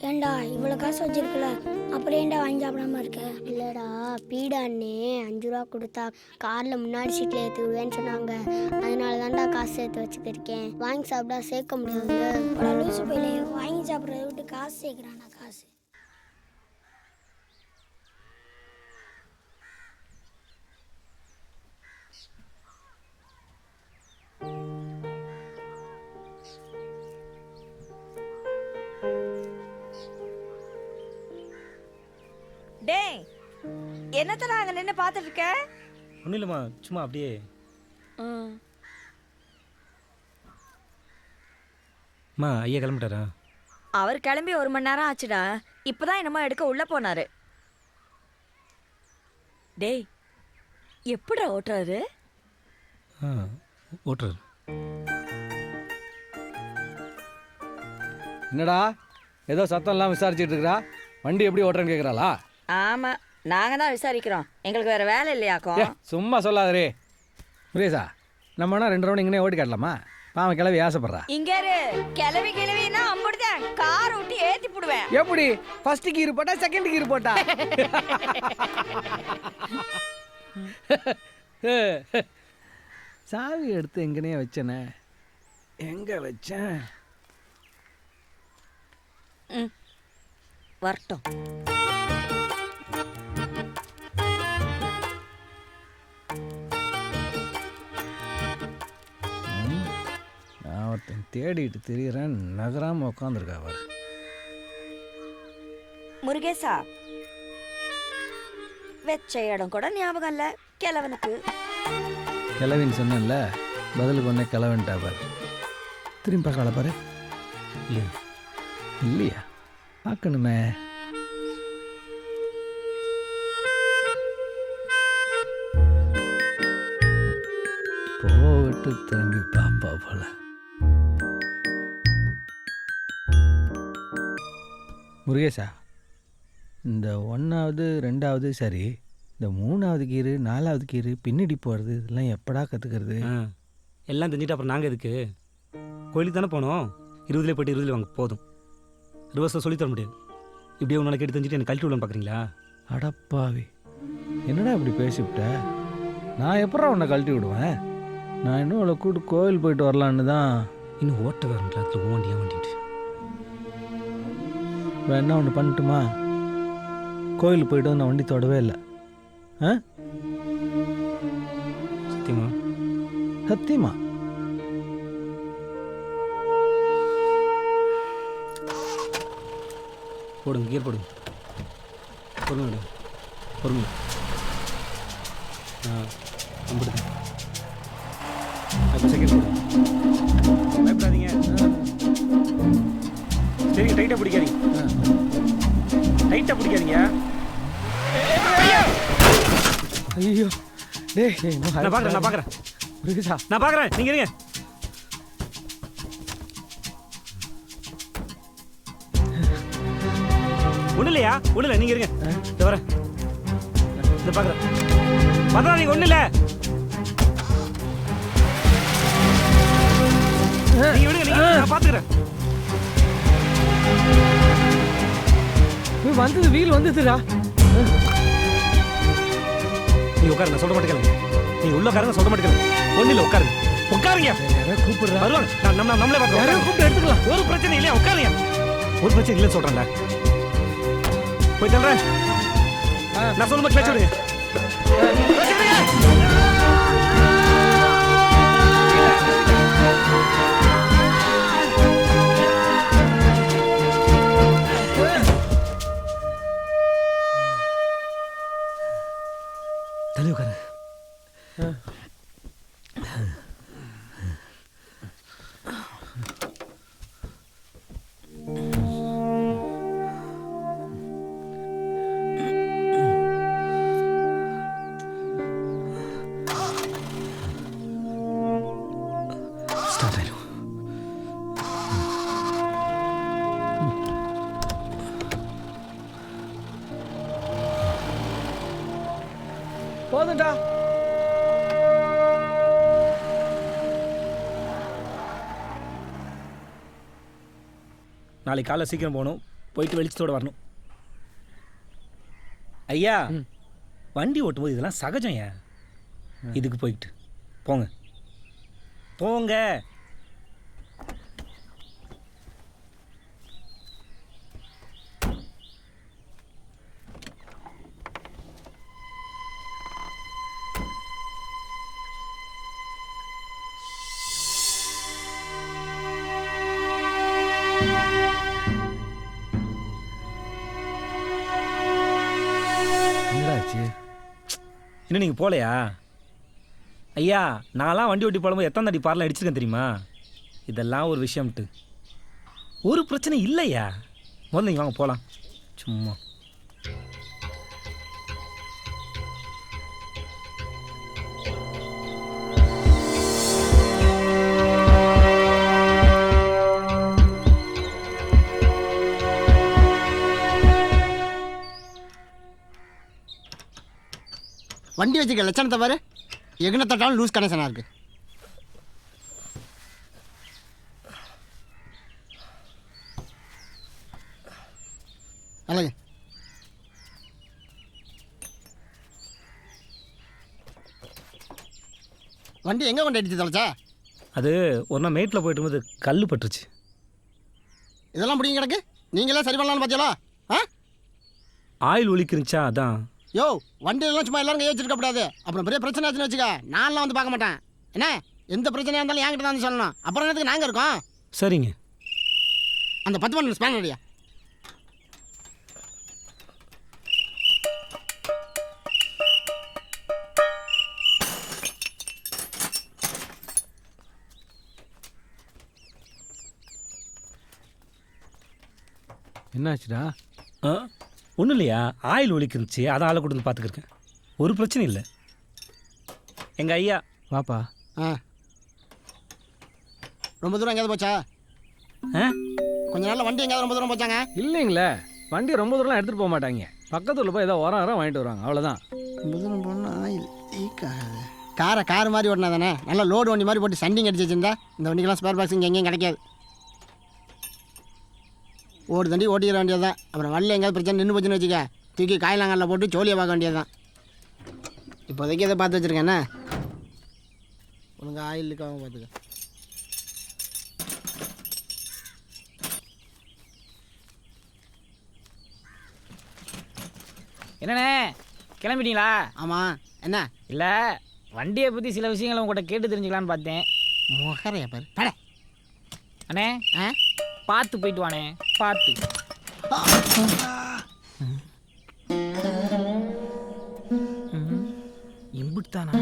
ஏண்டா இவ்வளோ காசு வச்சிருக்கல, அப்புறம் ஏன்டா வாங்கி சாப்பிடாம இருக்க? இல்லைடா, பீடா அண்ணே 5 ரூபா கொடுத்தா காரில் முன்னாடி சீட்டில் ஏற்றி விடுவேன்னு சொன்னாங்க. அதனால தான்டா காசு சேர்த்து வச்சுக்கிருக்கேன். வாங்கி சாப்பிட்டா சேர்க்க முடியாதுல்ல. அப்புறம் லூசு போயிலே, வாங்கி சாப்பிட்றத விட்டு காசு சேர்க்குறானா காசு? டேய், என்னத்தடா அங்க நின்று பார்த்துட்டு இருக்க? ஒன்றும் இல்லைம்மா, சும்மா அப்படியே. அம்மா, ஐயா கிளம்பிட்டாரா? அவர் கிளம்பி 1 மணி நேரம் ஆச்சுடா. இப்பதான் என்னமோ எடுக்க உள்ள போனாரு. டேய், எப்படிடா ஓட்டுறாரு? ஓட்டுறாரு. என்னடா ஏதோ சத்தம்லாம் விசாரிச்சுட்டு இருக்கிறா? வண்டி எப்படி ஓட்டுறேன்னு கேட்குறாளா? ஆமா, நாங்க தான் விசாரிக்கிறோம். எங்களுக்கு வேற வேலை இல்லையாக்கும். சும்மா சொல்லாதரே முருகேசா. நம்ம வேணா 2 ரவுண்ட் இங்கே ஓட்டி காட்டலாமா? பாவன் கிளவி ஆசைப்படுறா. இங்க இரு, கிளவினா அம்புடுதான் கார் விட்டு ஏத்தி போடுவேன். எப்படி ஃபர்ஸ்ட் கீர் போட்டா செகண்ட் கீர் போட்டா? சாவி எடுத்து எங்கனே வச்சனே, எங்க வச்சேன்? வரட்டும். நான் ஒருத்தன் தேடிட்டு திரியிறேன், நகராம உட்காந்துருக்கா அவர். முருகேசா, வெச்ச இடம் கூட ஞாபகம் இல்ல கிழவனுக்கு. கிளவின்னு சொன்னேன்ல, பதிலுக்கு ஒன்னே கிளவன்ட்டா பாரு. திரும்பி பார்க்கல பாரு. இல்லையா? இல்லையா? பார்க்கணுமே. போட்டு திரும்பி பாப்பா போல. முருகேசா, இந்த 1வது 2வது சரி, இந்த 3வது கீரு 4வது கீரு பின்னாடி போகிறது இதெல்லாம் எப்படா கற்றுக்கிறது? எல்லாம் தெரிஞ்சுட்டு அப்புறம் நாங்கள் எதுக்கு? கோயிலுக்கு தானே போனோம். 20லே போய்ட்டு 20 வாங்க போதும். ரிவர்ஸில் சொல்லித்தர முடியாது. இப்படியே உன்னால் கேட்டு தெரிஞ்சுட்டு எனக்கு கழட்டி விடலான்னு பார்க்குறீங்களா? அடப்பாவி, என்னடா இப்படி பேசிவிட்ட? நான் எப்படா உன்னை கழட்டி விடுவேன்? நான் இன்னும் அவளை கூட்டு கோயில் போயிட்டு வரலான்னு தான். இன்னும் ஓட்ட வரல, அதில் ஓண்டியா ஓண்டிட்டு என்ன ஒன்று பண்ணட்டுமா? கோயிலுக்கு போயிட்டு வந்து நான் வண்டி தொடவே இல்லை. சத்தியமா? சத்தியமா. போடுங்க, கியர் போடுங்க. பொறுங்க பொறுங்க. அம்பிடுங்க. அப்போ செகண்ட் போடுங்க. பயப்படாதீங்க. சரிங்க, டைட்டாக பிடிக்காதீங்க. டைட்டாக பிடிக்காதீங்க. ஐயோ டேய், நான் பார்க்குறேன். முருகேசா, நான் பார்க்குறேன், நீங்கள் இருங்க. ஒன்றும் இல்லையா? ஒன்றும் இல்லை, நீங்கள் இருங்க. இந்த வரேன், இந்த பார்க்குறேன். பார்த்தா நீங்கள் ஒன்றும் இல்லை. நீங்கள் விடுங்க, நீங்கள் நான் பார்த்துக்கிறேன். வந்தது வீல் வந்துதுடா. நீ உட்காருங்க, சொல்ல மாட்டேங்க. நீங்க உள்ள உட்காருங்க, சொல்ல மாட்டேங்க. ஒன்றும் இல்லை, உட்காருங்க. கூப்பிடுறா. வருவாங்க, நம்மளே பார்க்கலாம். கூப்பிட்டு எடுத்துக்கலாம். ஒரு பிரச்சனை இல்லையா? உட்காருங்க. ஒரு பிரச்சனை இல்லைன்னு சொல்றேன்ல. போய் தள்ளுறேன். நான் சொல்லும்போது பேச விடுங்க. தள்ளி உட்காரு. போதும்டா. நாளைக்கு காலைல சீக்கிரம் போகணும். போயிட்டு வெளிச்சத்தோட வரணும். ஐயா வண்டி ஓட்டும்போது இதெல்லாம் சகஜம் ஏன் இதுக்கு போயிட்டு போங்க போங்க. என்னடாச்சு? இன்னும் நீங்கள் போகலையா? ஐயா நான்லாம் வண்டி ஓட்டி போடும்போது எத்தனை தடி பார்லாம் அடிச்சிருக்கேன் தெரியுமா? இதெல்லாம் ஒரு விஷயம்ட்டு ஒரு பிரச்சனை இல்லையா. முதல்ல நீங்கள் வாங்க போகலாம். சும்மா வண்டி வச்சுக்க லட்சணத்தை பாரு. எங்கன தட்டாலும் லூஸ் கனெக்ஷனாக இருக்கு. அழகு வண்டி எங்கே கொண்டு அடிச்சு தொலைச்சா? அது ஒரு நாள் மேட்டில் போயிட்டு இருக்கும்போது கல் பட்டுருச்சு. இதெல்லாம் முடியும் கிடக்கு. நீங்களே சரி பண்ணலான்னு பார்த்தீங்களா? ஆ ஆயில் ஒலிக்கிருந்துச்சா அதான். யோ வண்டியெல்லாம் சும்மா எல்லாரும் கை வச்சிருக்க கூடாது. அப்புறம் பெரிய பிரச்சனை ஆச்சுன்னு வச்சுக்க. நான்லாம் வந்து பார்க்க மாட்டேன். என்ன எந்த பிரச்சனையாக இருந்தாலும் என்கிட்ட தான் சொல்லணும். அப்புறம் என்னத்துக்கு நாங்கள் இருக்கோம். சரிங்க. அந்த 10 மணி ஸ்பேன் ரெடியா? என்னாச்சுடா? ஒன்றும் இல்லையா, ஆயில் ஒலிக்கிருந்துச்சு அதான் ஆளை கொண்டு வந்து பார்த்துக்கிருக்கேன். ஒரு பிரச்சனை இல்லை. எங்கள் ஐயா வாப்பா. ஆ ரொம்ப தூரம் எங்கேயாவது போச்சா? ஆ கொஞ்ச நாளில் வண்டி எங்கேயாவது ரொம்ப தூரம் போச்சாங்க? இல்லைங்களே, வண்டி ரொம்ப தூரம்லாம் எடுத்துகிட்டு போக மாட்டாங்க. பக்கத்தில் போய் ஏதோ உரம் வாங்கிட்டு வருவாங்க, அவ்வளோதான். ரொம்ப தூரம் போனால் ஆயில் லீக் ஆகாது. கார் மாதிரி ஓட்டினா தானே. நல்லா லோடு வண்டி மாதிரி போட்டு சண்டிங் அடிச்சு வச்சிருந்தா இந்த வண்டிக்கெல்லாம் ஸ்பேர் பாக்ஸ் இங்கே எங்கேயும் கிடைக்காது. ஓடு தண்டி ஓட்டிக்கிற வேண்டியது தான். அப்புறம் வண்டியில் எங்கேயாவது பிரச்சனை நின்று போச்சுன்னு வச்சுக்க, தூக்கி காயிலாங்கல்ல போட்டு ஜோலியை பார்க்க வேண்டியது தான். இப்போதைக்கு எதை பார்த்து வச்சுருக்கேண்ணே. உனக்கு ஆயில் லீக்காக பார்த்துக்க. என்னண்ணே கிளம்பிட்டீங்களா? ஆமாம். என்ன இல்லை, வண்டியை பற்றி சில விஷயங்களை உங்கள்கிட்ட கேட்டு தெரிஞ்சுக்கலான்னு பார்த்தேன். முகரைய பாரு பட. அண்ணே ஆ பார்த்து போயிட்டு வாண்ணே, பார்த்து. இம்புட்டானா?